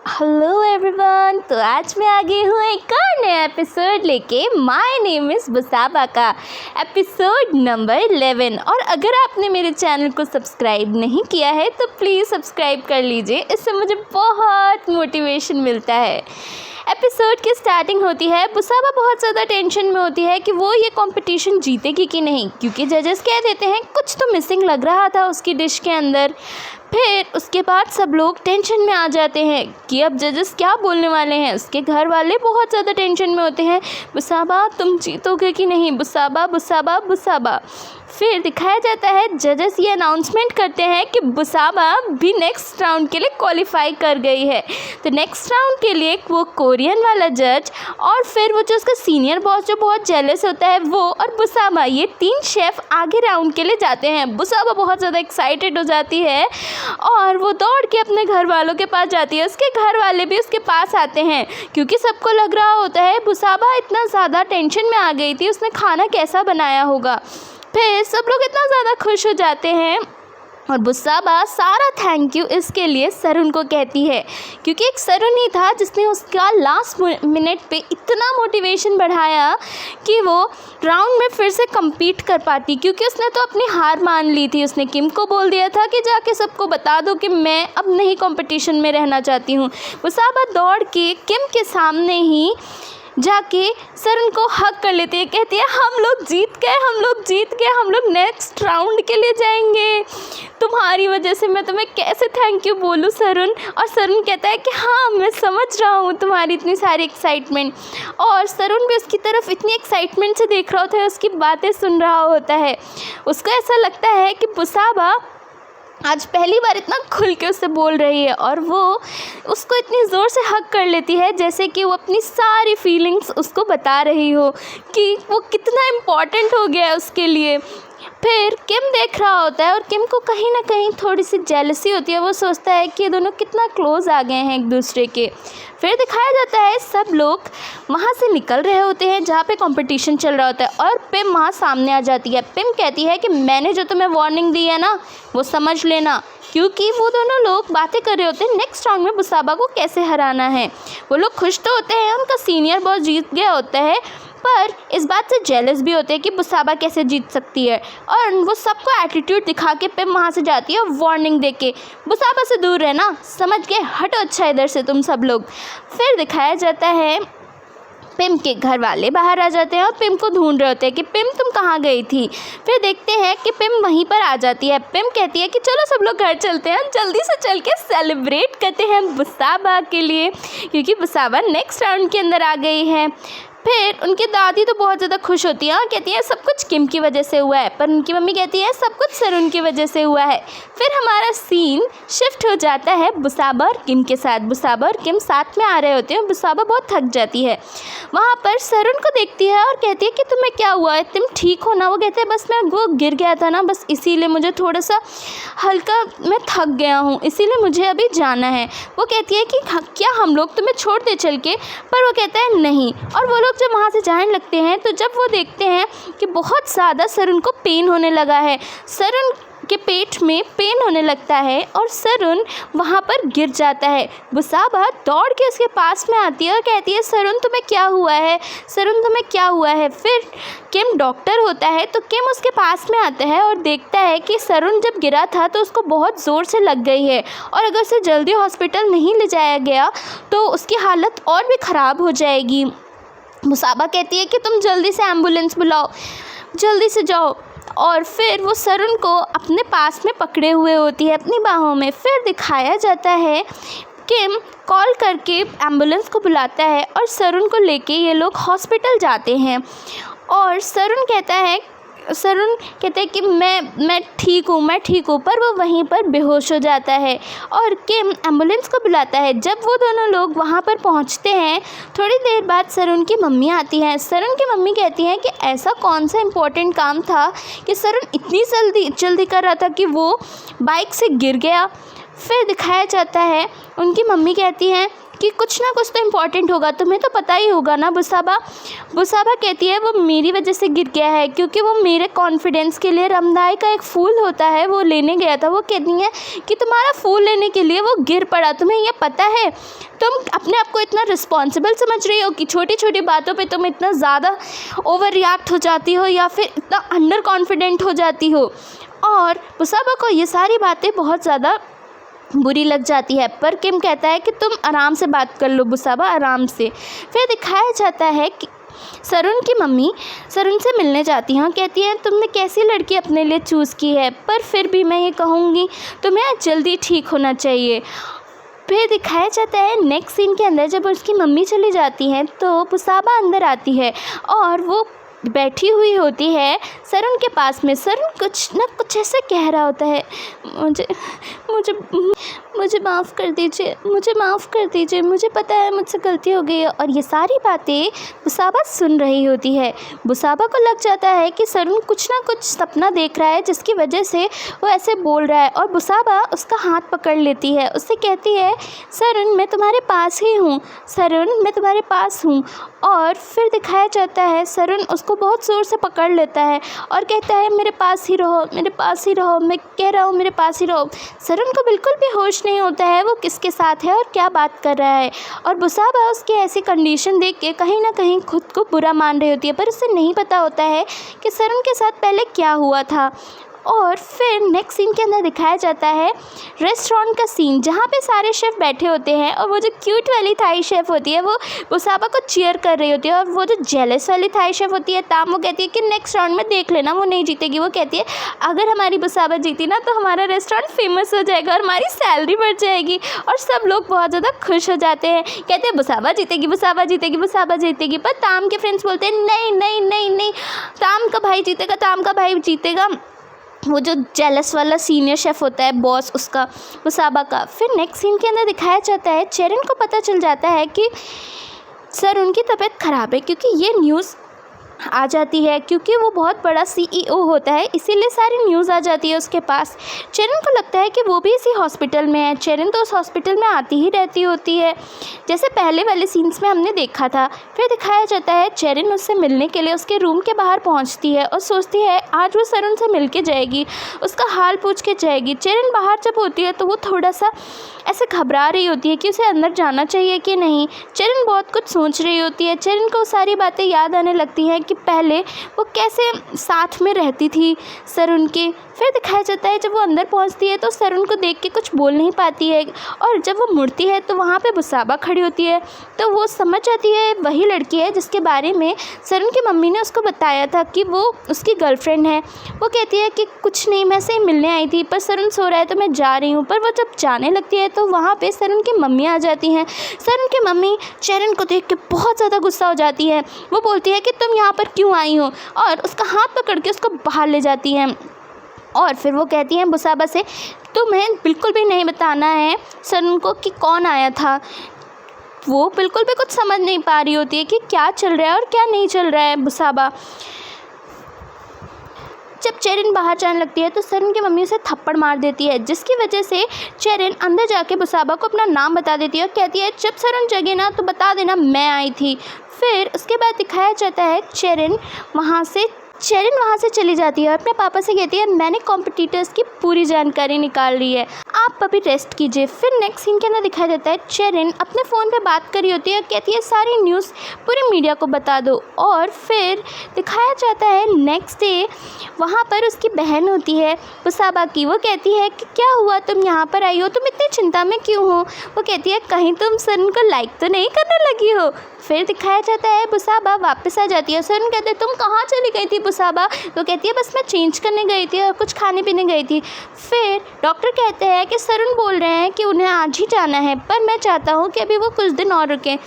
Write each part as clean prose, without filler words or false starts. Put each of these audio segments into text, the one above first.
Hello everyone. तो आज मैं आ गई हूँ एक और नया एपिसोड लेके। माय नेम इज़ बुसाबा का एपिसोड नंबर 11। और अगर आपने मेरे चैनल को सब्सक्राइब नहीं किया है तो प्लीज़ सब्सक्राइब कर लीजिए, इससे मुझे बहुत मोटिवेशन मिलता है। एपिसोड की स्टार्टिंग होती है, बुसाबा बहुत ज़्यादा टेंशन में होती है कि वो ये कंपटीशन जीतेगी कि नहीं, क्योंकि जजेस कह देते हैं कुछ तो मिसिंग लग रहा था उसकी डिश के अंदर। फिर उसके बाद सब लोग टेंशन में आ जाते हैं कि अब जजेस क्या बोलने वाले हैं। उसके घर वाले बहुत ज़्यादा टेंशन में होते हैं, बुसाबा तुम जीतोगे कि नहीं, बुसाबा बुसाबा बुसाबा। फिर दिखाया जाता है जजेस ये अनाउंसमेंट करते हैं कि बुसाबा भी नेक्स्ट राउंड के लिए क्वालिफाई कर गई है। तो नेक्स्ट राउंड के लिए वो कोरियन वाला जज और फिर वो जो उसका सीनियर बॉस जो बहुत जेलस होता है वो और बुसाबा, ये 3 शेफ़ आगे राउंड के लिए जाते हैं। बुसाबा बहुत ज़्यादा एक्साइटेड हो जाती है और वो दौड़ के अपने घर वालों के पास जाती है। उसके घर वाले भी उसके पास आते हैं क्योंकि सबको लग रहा होता है बुसाबा इतना ज़्यादा टेंशन में आ गई थी, उसने खाना कैसा बनाया होगा। फिर सब लोग इतना ज़्यादा खुश हो जाते हैं और बुसाबा सारा थैंक यू इसके लिए सरुण को कहती है, क्योंकि एक सरुण ही था जिसने उसका लास्ट मिनट पे इतना मोटिवेशन बढ़ाया कि वो राउंड में फिर से compete कर पाती, क्योंकि उसने तो अपनी हार मान ली थी। उसने किम को बोल दिया था कि जाके सबको बता दो कि मैं अब नहीं कंपटीशन में रहना चाहती हूँ। बुसाबा दौड़ के किम के सामने ही जाके सरुण को हक कर लेती है, कहती है हम लोग जीत गए, हम लोग नेक्स्ट राउंड के लिए जाएंगे। तुम्हारी वजह से मैं तुम्हें कैसे थैंक यू बोलूँ सरुण। और सरुण कहता है कि हाँ मैं समझ रहा हूँ तुम्हारी इतनी सारी एक्साइटमेंट। और सरुण भी उसकी तरफ इतनी एक्साइटमेंट से देख रहा होता है, उसकी बातें सुन रहा होता है। उसको ऐसा लगता है कि बुसाबा आज पहली बार इतना खुल के उससे बोल रही है और वो उसको इतनी ज़ोर से हग कर लेती है जैसे कि वो अपनी सारी फीलिंग्स उसको बता रही हो कि वो कितना इम्पॉर्टेंट हो गया है उसके लिए। फिर किम देख रहा होता है और किम को कहीं ना कहीं थोड़ी सी जेलसी होती है। वो सोचता है कि ये दोनों कितना क्लोज़ आ गए हैं एक दूसरे के। फिर दिखाया जाता है सब लोग वहाँ से निकल रहे होते हैं जहाँ पे कंपटीशन चल रहा होता है और पिम वहाँ सामने आ जाती है। पिम कहती है कि मैंने जो तुम्हें वार्निंग दी है ना वो समझ लेना, क्योंकि वो दोनों लोग बातें कर रहे होते हैं नेक्स्ट राउंड में बुसाबा को कैसे हराना है। वो लोग खुश तो होते हैं, उनका सीनियर बॉस जीत गया होता है, पर इस बात से जेलस भी होते हैं कि बुसाबा कैसे जीत सकती है। और वो सबको एटीट्यूड दिखा के पिम वहाँ से जाती है वार्निंग दे के, बुसाबा से दूर रहना, समझ के हटो अच्छा इधर से तुम सब लोग। फिर दिखाया जाता है पिम के घर वाले बाहर आ जाते हैं और पिम को ढूंढ रहे होते हैं कि पिम तुम कहाँ गई थी। फिर देखते हैं कि पिम वहीं पर आ जाती है। पिम कहती है कि चलो सब लोग घर चलते हैं, जल्दी से चल के सेलिब्रेट करते हैं बुसाबा के लिए, क्योंकि बुसाबा नेक्स्ट राउंड के अंदर आ गई है। फिर उनकी दादी तो बहुत ज़्यादा खुश होती है और कहती है सब कुछ किम की वजह से हुआ है, पर उनकी मम्मी कहती है सब कुछ सरुण की वजह से हुआ है। फिर हमारा सीन शिफ्ट हो जाता है बुसाबा और किम के साथ। बुसाबा और किम साथ में आ रहे होते हैं। बुसाबा बहुत थक जाती है, वहाँ पर सरुण को देखती है और कहती है कि तुम्हें क्या हुआ है, तुम ठीक हो ना। वो कहते हैं बस मैं वो गिर गया था ना, बस इसीलिए मुझे थोड़ा सा हल्का मैं थक गया हूँ, इसीलिए मुझे अभी जाना है। वो कहती है कि क्या हम लोग तुम्हें छोड़ दे चल के, पर वो कहता है नहीं। और वो लोग जब वहाँ से जाने लगते हैं तो जब वो देखते हैं कि बहुत ज़्यादा सरुण को पेन होने लगा है, सरुण के पेट में पेन होने लगता है और सरुण वहाँ पर गिर जाता है। बुसाबा दौड़ के उसके पास में आती है और कहती है सरुण तुम्हें क्या हुआ है, सरुण तुम्हें क्या हुआ है। फिर किम डॉक्टर होता है तो किम उसके पास में आता है और देखता है कि सरुण जब गिरा था तो उसको बहुत ज़ोर से लग गई है और अगर उसे जल्दी हॉस्पिटल नहीं ले जाया गया तो उसकी हालत और भी ख़राब हो जाएगी। बुसाबा कहती है कि तुम जल्दी से एम्बुलेंस बुलाओ, जल्दी से जाओ। और फिर वो सरुण को अपने पास में पकड़े हुए होती है अपनी बाहों में। फिर दिखाया जाता है किम कॉल करके एम्बुलेंस को बुलाता है और सरुण को लेके ये लोग हॉस्पिटल जाते हैं। और सरुण कहते हैं कि मैं ठीक हूँ, पर वो वहीं पर बेहोश हो जाता है और किम एम्बुलेंस को बुलाता है। जब वो दोनों लोग वहाँ पर पहुँचते हैं थोड़ी देर बाद सरुण की मम्मी आती हैं। सरुण की मम्मी कहती हैं कि ऐसा कौन सा इम्पोर्टेंट काम था कि सरुण इतनी जल्दी कर रहा था कि वो बाइक से गिर गया। फिर दिखाया जाता है उनकी मम्मी कहती हैं कि कुछ ना कुछ तो इम्पॉर्टेंट होगा, तुम्हें तो पता ही होगा ना बुसाबा। बुसाबा कहती है वो मेरी वजह से गिर गया है, क्योंकि वो मेरे कॉन्फिडेंस के लिए रमदाई का एक फूल होता है वो लेने गया था। वो कहती है कि तुम्हारा फूल लेने के लिए वो गिर पड़ा, तुम्हें ये पता है? तुम अपने आप को इतना रिस्पॉन्सिबल समझ रही हो कि छोटी छोटी बातों पे तुम इतना ज़्यादा ओवर रिएक्ट हो जाती हो या फिर इतना अंडर कॉन्फिडेंट हो जाती हो। और बुसाबा को ये सारी बातें बहुत ज़्यादा बुरी लग जाती है, पर किम कहता है कि तुम आराम से बात कर लो बुसाबा, आराम से। फिर दिखाया जाता है कि सरुण की मम्मी सरुण से मिलने जाती हैं, कहती हैं तुमने कैसी लड़की अपने लिए चूज़ की है, पर फिर भी मैं ये कहूँगी तुम्हें जल्दी ठीक होना चाहिए। फिर दिखाया जाता है नेक्स्ट सीन के अंदर जब उसकी मम्मी चली जाती हैं तो बुसाबा अंदर आती है और वो बैठी हुई होती है सरुण के पास में। सरुण कुछ ना कुछ ऐसे कह रहा होता है, मुझे मुझे मुझे माफ़ कर दीजिए, मुझे माफ़ कर दीजिए, मुझे पता है मुझसे गलती हो गई है। और ये सारी बातें बुसाबा सुन रही होती है। बुसाबा को लग जाता है कि सरुण कुछ ना कुछ सपना देख रहा है जिसकी वजह से वो ऐसे बोल रहा है, और बुसाबा उसका हाथ पकड़ लेती है, उससे कहती है सरुण मैं तुम्हारे पास ही हूँ, सरुण मैं तुम्हारे पास हूँ। और फिर दिखाया जाता है सरुण उसको बहुत ज़ोर से पकड़ लेता है और कहता है मेरे पास ही रहो, मेरे पास ही रहो, मैं कह रहा हूँ मेरे पास ही रहो। सरुण को बिल्कुल भी होश नहीं होता है वो किसके साथ है और क्या बात कर रहा है। और बुसाबा उसकी ऐसी कंडीशन देख के कहीं ना कहीं खुद को बुरा मान रही होती है, पर उसे नहीं पता होता है कि सरुण के साथ पहले क्या हुआ था। और फिर नेक्स्ट सीन के अंदर दिखाया जाता है रेस्टोरेंट का सीन, जहाँ पे सारे शेफ़ बैठे होते हैं और वो जो क्यूट वाली थाई शेफ़ होती है वो बुसाबा को चीयर कर रही होती है, और वो जो जेलस वाली थाई शेफ़ होती है ताम, वो कहती है कि नेक्स्ट राउंड में देख लेना वो नहीं जीतेगी। वो कहती है अगर हमारी बुसाबा जीती ना तो हमारा रेस्टोरेंट फेमस हो जाएगा और हमारी सैलरी बढ़ जाएगी। और सब लोग बहुत ज़्यादा खुश हो जाते हैं, कहते हैं बुसाबा जीतेगी, बुसाबा जीतेगी, बुसाबा जीतेगी। पर ताम के फ्रेंड्स बोलते हैं नहीं नहीं नहीं नहीं, ताम का भाई जीतेगा, ताम का भाई जीतेगा। वो जो जेलस वाला सीनियर शेफ़ होता है बॉस उसका, बुसाबा का। फिर नेक्स्ट सीन के अंदर दिखाया जाता है चेरन को पता चल जाता है कि सर उनकी तबीयत ख़राब है, क्योंकि ये न्यूज़ आ जाती है, क्योंकि वो बहुत बड़ा CEO होता है इसीलिए सारी न्यूज़ आ जाती है उसके पास। चेरन को लगता है कि वो भी इसी हॉस्पिटल में है। चेरन तो उस हॉस्पिटल में आती ही रहती होती है जैसे पहले वाले सीन्स में हमने देखा था। फिर दिखाया जाता है चेरन उससे मिलने के लिए उसके रूम के बाहर पहुंचती है और सोचती है आज वो सरुण से मिल के जाएगी, उसका हाल पूछ के जाएगी। चेरन बाहर जब होती है तो वो थोड़ा सा ऐसे घबरा रही होती है कि उसे अंदर जाना चाहिए कि नहीं। चेरन बहुत कुछ सोच रही होती है। चेरन को सारी बातें याद आने लगती हैं कि पहले वो कैसे साथ में रहती थी सरुण के। फिर दिखाया जाता है जब वो अंदर पहुंचती है तो सरुण को देख के कुछ बोल नहीं पाती है, और जब वो मुड़ती है तो वहाँ पे बुसाबा खड़ी होती है, तो वो समझ जाती है वही लड़की है जिसके बारे में सरुण की मम्मी ने उसको बताया था कि वो उसकी गर्लफ्रेंड है। वो कहती है कि कुछ नहीं, मैं से ही मिलने आई थी, पर सरुण सो रहा है तो मैं जा रही हूँ। पर वो जब जाने लगती है तो वहाँ पे सरुण की मम्मी आ जाती हैं। सरुण की मम्मी चेरन को देख के बहुत ज़्यादा गुस्सा हो जाती है। वो बोलती है कि तुम यहाँ पर क्यों आई हो, और उसका हाथ पकड़ के उसको बाहर ले जाती हैं। और फिर वो कहती हैं बुसाबा से तुम्हें बिल्कुल भी नहीं बताना है सरुण को कि कौन आया था। वो बिल्कुल भी कुछ समझ नहीं पा रही होती है कि क्या चल रहा है और क्या नहीं चल रहा है। बुसाबा जब चेरन बाहर जाने लगती है तो सरुण की मम्मी उसे थप्पड़ मार देती है, जिसकी वजह से चेरन अंदर जाके बुसाबा को अपना नाम बता देती है और कहती है जब सरुण जगे ना तो बता देना मैं आई थी। फिर उसके बाद दिखाया जाता है चेरन वहाँ से चली जाती है और अपने पापा से कहती है मैंने कॉम्पिटिटर्स की पूरी जानकारी निकाल ली है, आप अभी रेस्ट कीजिए। फिर नेक्स्ट सीन के अंदर दिखाया जाता है चेरन अपने फ़ोन पे बात कर रही होती है, कहती है सारी न्यूज़ पूरी मीडिया को बता दो। और फिर दिखाया जाता है नेक्स्ट डे वहाँ पर उसकी बहन होती है बुसाबा की। वो कहती है कि क्या हुआ, तुम यहाँ पर आई हो, तुम इतनी चिंता में क्यों हो। वो कहती है कहीं तुम सरुण को लाइक तो नहीं करने लगी हो। फिर दिखाया जाता है बुसाबा वापस आ जाती है। सरुण कहते हैं तुम कहाँ चली गई थी बुसाबा। तो कहती है बस मैं चेंज करने गई थी और कुछ खाने पीने गई थी। फिर डॉक्टर कहते हैं कि सरुण बोल रहे हैं कि उन्हें आज ही जाना है, पर मैं चाहता हूँ कि अभी वो कुछ दिन और रुकें।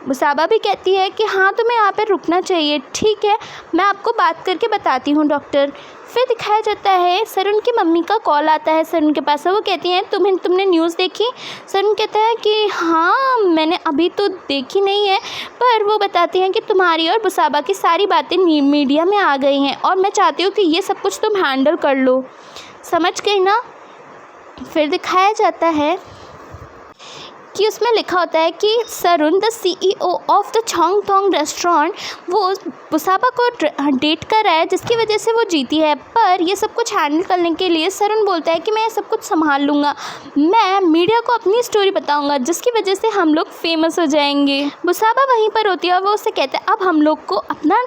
बुसाबा भी कहती है कि हाँ तुम्हें यहाँ पर रुकना चाहिए, ठीक है मैं आपको बात करके बताती हूँ डॉक्टर। फिर दिखाया जाता है सरुण की मम्मी का कॉल आता है सरुण के पास। वो कहती हैं तुमने न्यूज़ देखी। सरुण कहता है कि हाँ मैंने अभी तो देखी नहीं है, पर वो बताती हैं कि तुम्हारी और बुसाबा की सारी बातें मीडिया में आ गई हैं और मैं चाहती हूँ कि ये सब कुछ तुम हैंडल कर लो, समझ गई ना। फिर दिखाया जाता है कि उसमें लिखा होता है कि Sarun the CEO of the Chong Tong restaurant वो बुसाबा को डेट कर रहा है, जिसकी वजह से वो जीती है। पर ये सब कुछ हैंडल करने के लिए सरुण बोलता है कि मैं ये सब कुछ संभाल लूँगा, मैं मीडिया को अपनी स्टोरी बताऊँगा, जिसकी वजह से हम लोग फेमस हो जाएंगे। बुसाबा वहीं पर होती है और वो उससे कहता है अब हम लोग को अपना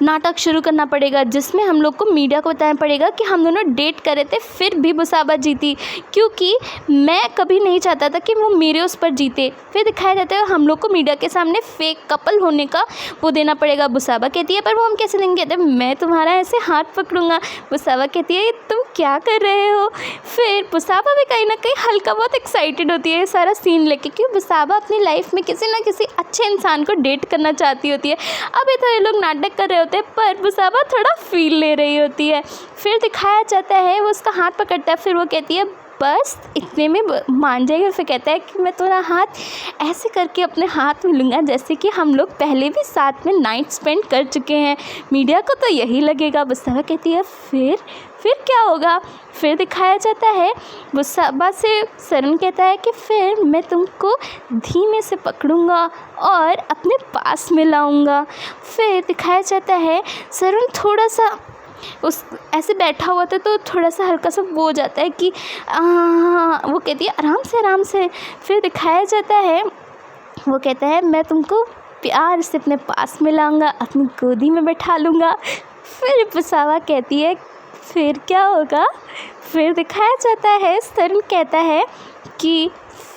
नाटक शुरू करना पड़ेगा, जिसमें हम लोग को मीडिया को बताना पड़ेगा कि हम दोनों डेट कर रहे थे, फिर भी बुसाबा जीती, क्योंकि मैं कभी नहीं चाहता था कि वो मेरे उस पर जीते। फिर दिखाया जाता है हम लोग को मीडिया के सामने फेक कपल होने का वो देना पड़ेगा। बुसाबा कहती है पर वो हम कैसे देंगे, कहते मैं तुम्हारा ऐसे हाथ पकड़ूंगा। बुसाबा कहती है तुम क्या कर रहे हो। फिर बुसाबा भी कहीं ना कहीं हल्का बहुत एक्साइटेड होती है ये सारा सीन लेके, क्योंकि बुसाबा अपनी लाइफ में किसी ना किसी अच्छे इंसान को डेट करना चाहती होती है। अभी तो ये लोग नाटक कर रहे होते हैं पर बुसाबा थोड़ा फील ले रही होती है। फिर दिखाया जाता है वो उसका हाथ पकड़ता है, फिर वो कहती है बस इतने में मान जाएगा। फिर कहता है कि मैं तुम्हारा हाथ ऐसे करके अपने हाथ में लूँगा जैसे कि हम लोग पहले भी साथ में नाइट स्पेंड कर चुके हैं, मीडिया को तो यही लगेगा। बुसाबा कहती है फिर क्या होगा। फिर दिखाया जाता है बुसाबा से सरुण कहता है कि फिर मैं तुमको धीमे से पकड़ूंगा और अपने पास में लाऊंगा। फिर दिखाया जाता है सरुण थोड़ा सा उस ऐसे बैठा हुआ था तो थोड़ा सा हल्का सा वो हो जाता है कि वो कहती है आराम से। फिर दिखाया जाता है वो कहता है मैं तुमको प्यार से अपने पास में लाऊंगा, अपनी गोदी में बैठा लूँगा। फिर बुसाबा कहती है फिर क्या होगा। फिर दिखाया जाता है सरुण कहता है कि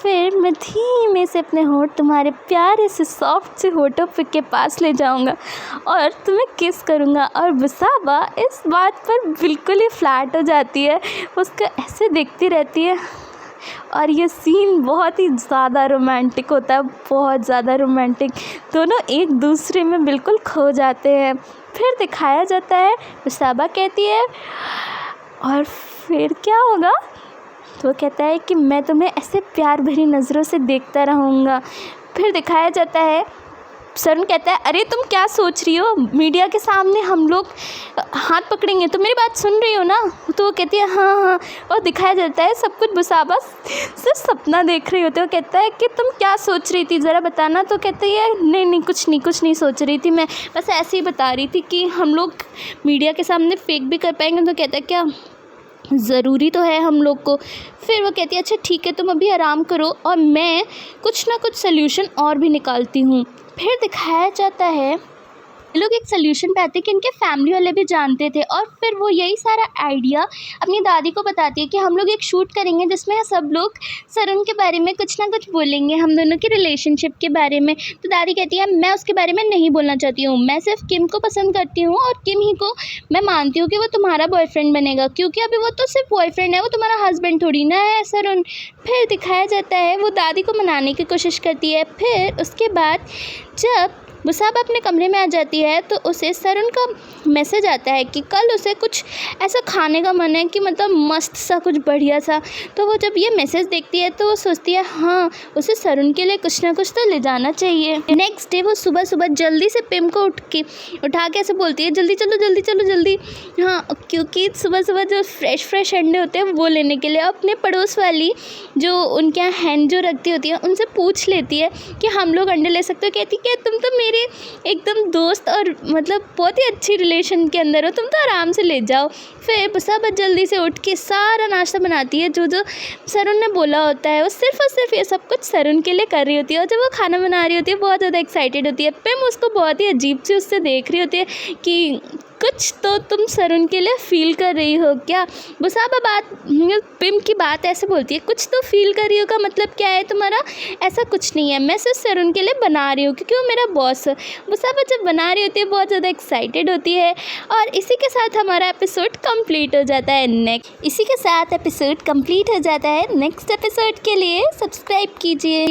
फिर मैं धीमे से अपने होंठ तुम्हारे प्यारे से सॉफ्ट से होठों के पास ले जाऊंगा और तुम्हें किस करूंगा। और बुसाबा इस बात पर बिल्कुल ही फ्लैट हो जाती है, उसको ऐसे देखती रहती है और ये सीन बहुत ही ज़्यादा रोमांटिक होता है, बहुत ज़्यादा रोमांटिक। दोनों एक दूसरे में बिल्कुल खो जाते हैं। फिर दिखाया जाता है बुसाबा कहती है और फिर क्या होगा। तो वो कहता है कि मैं तुम्हें ऐसे प्यार भरी नज़रों से देखता रहूँगा। फिर दिखाया जाता है सरुण कहता है अरे तुम क्या सोच रही हो, मीडिया के सामने हम लोग हाथ पकड़ेंगे, तो मेरी बात सुन रही हो ना। तो वो कहती है हाँ। और दिखाया जाता है सब कुछ बुसाबा सिर्फ सपना देख रही होती है। वो कहता है कि तुम क्या सोच रही थी ज़रा बताना। तो कहती है नहीं कुछ नहीं सोच रही थी, मैं बस ऐसे ही बता रही थी कि हम लोग मीडिया के सामने फेक भी कर पाएंगे। तो कहता है क्या ज़रूरी तो है हम लोग को। फिर वो कहती है अच्छा ठीक है तुम अभी आराम करो और मैं कुछ ना कुछ सल्यूशन और भी निकालती हूँ। फिर दिखाया जाता है लोग एक सोल्यूशन पे आते हैं कि इनके फैमिली वाले भी जानते थे और फिर वो यही सारा आइडिया अपनी दादी को बताती है कि हम लोग एक शूट करेंगे जिसमें सब लोग सरुण के बारे में कुछ ना कुछ बोलेंगे, हम दोनों के रिलेशनशिप के बारे में। तो दादी कहती है मैं उसके बारे में नहीं बोलना चाहती हूँ, मैं सिर्फ किम को पसंद करती हूँ और किम ही को मैं मानती हूँ कि वो तुम्हारा बॉयफ्रेंड बनेगा, क्योंकि अभी वो तो सिर्फ बॉयफ्रेंड है, वो तुम्हारा हस्बैंड थोड़ी ना है सरुण। फिर दिखाया जाता है वो दादी को मनाने की कोशिश करती है। फिर उसके बाद जब बुसाबा अपने कमरे में आ जाती है तो उसे सरुण का मैसेज आता है कि कल उसे कुछ ऐसा खाने का मन है कि मतलब मस्त सा कुछ बढ़िया सा। तो वो जब ये मैसेज देखती है तो वो सोचती है हाँ उसे सरुण के लिए कुछ ना कुछ तो ले जाना चाहिए। नेक्स्ट डे वो सुबह सुबह जल्दी से पिम को उठा के ऐसे बोलती है जल्दी चलो जल्दी। हाँ क्योंकि सुबह सुबह जो फ्रेश अंडे होते हैं वो लेने के लिए अपने पड़ोस वाली जो उनके यहाँ हैन जो रखती होती है उनसे पूछ लेती है कि हम लोग अंडे ले सकते हो। कहती है तुम तो मेरे एकदम दोस्त और मतलब बहुत ही अच्छी रिलेशन के अंदर हो, तुम तो आराम से ले जाओ। फिर बुसाबा जल्दी से उठ के सारा नाश्ता बनाती है जो सरुण ने बोला होता है। वो सिर्फ और सिर्फ ये सब कुछ सरुण के लिए कर रही होती है और जब वो खाना बना रही होती है बहुत ज़्यादा एक्साइटेड होती है। पिम उसको बहुत ही अजीब सी उससे देख रही होती है कि कुछ तो तुम सरुण के लिए फ़ील कर रही हो क्या। बुसाबा पिम की बात ऐसे बोलती है कुछ तो फ़ील कर रही हो का मतलब क्या है तुम्हारा। ऐसा कुछ नहीं है, मैं सिर्फ सरुण के लिए बना रही हूँ क्योंकि वो मेरा बॉस है। बुसाबा जब बना रही होती है बहुत ज़्यादा एक्साइटेड होती है और इसी के साथ हमारा एपिसोड कंप्लीट हो जाता है। नेक्स्ट एपिसोड के लिए सब्सक्राइब कीजिए।